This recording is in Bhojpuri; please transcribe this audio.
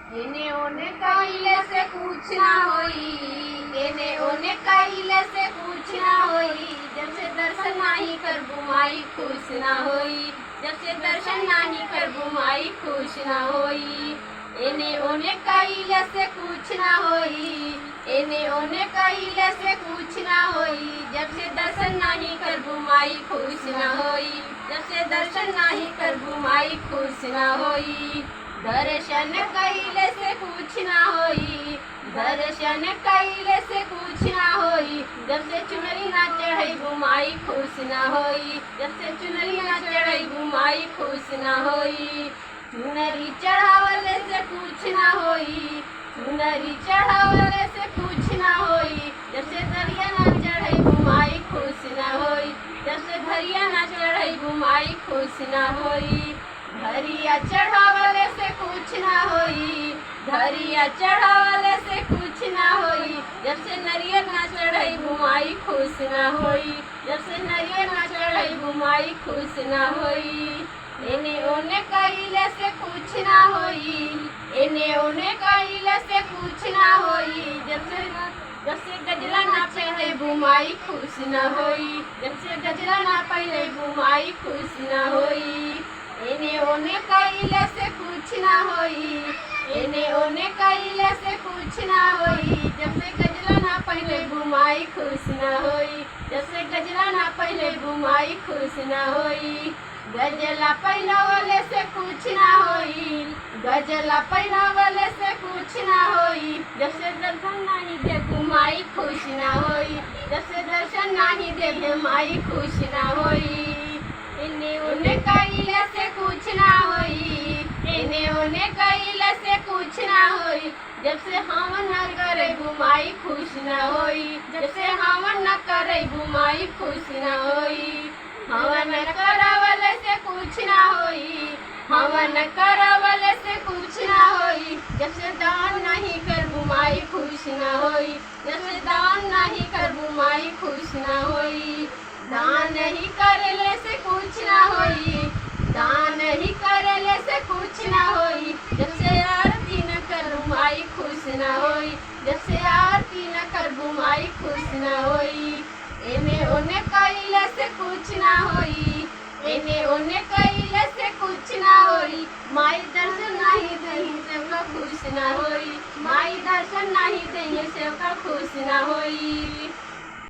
एने ओने कइले से कुछ ना होई, एने ओने कइले से कुछ ना होई। जब से दर्शन नाही करबू माई खुश ना होई, जब से दर्शन नाही करबू माई खुश ना होई। एने ओने कइले से कुछ ना होई, एने ओने कइले से कुछ ना होई। जब से दर्शन नाही करबू माई खुश ना होई, जब से दर्शन नाही करबू माई खुश ना होई। दर्शन कइले से कुछ ना होई, दर्शन कइले से कुछ ना होई। जब से चुनरी ना चढ़ई माई खुश ना होई, जब से चुनरी ना चढ़ई माई खुश ना होई। चुनरी चढ़ावले से कुछ ना होई, चुनरी चढ़ावले से कुछ ना होई। जब से दरिया ना चढ़ई माई खुश ना होई, जब से धरिया ना चढ़ई माई खुश ना होई। धरिया चढ़ावले से कुछ ना होई, धरिया चढ़ावले से कुछ ना होई। जब से नरियर ना चढ़ई माई खुश ना होई, जब से नरियर ना चढ़ई माई खुश ना होई। एने ओने कइले से कुछ ना होई, एने ओने कइले से कुछ ना होई। जब से गजला ना पहने माई खुश ना होई, जब से गजला ना पहने माई खुश ना होई। एने ओने कइले से कुछ ना होई, एने ओने कइले से कुछ ना होई। जब से गजला ना पहने माई खुश ना होई, जब से गजला ना पहने माई खुश ना होई। गजला पहनावले से कुछ ना होई, गजला पहनावले से कुछ ना होई। जब से दर्शन नहीं दे माई खुश ना होई, जब से दर्शन नहीं दे माई खुश ना होई। एने ओने कइले से कुछ ना होई, एने ओने कइले से कुछ ना होई। जब से हम न करे माई खुश ना होई, जब से हम न करे माई खुश ना होई। हवन करवले से कुछ ना होई, हवन करवले से कुछ ना होई। जब से दान नहीं करबू माई खुश ना होई, जब से दान नहीं करबू माई खुश ना होई। दान नहीं करले से कुछ ना होई, दान नहीं करले से कुछ ना होई। जब से आरती न करू माई खुश ना होई, जब से आरती न करबू माई खुश ना होई। एने ओने कइले से कुछ ना होई, एने ओने कइले से कुछ ना होई। माई दर्शन नहीं दही सबका खुश ना होई, माई दर्शन नहीं दही सबका खुश ना होई।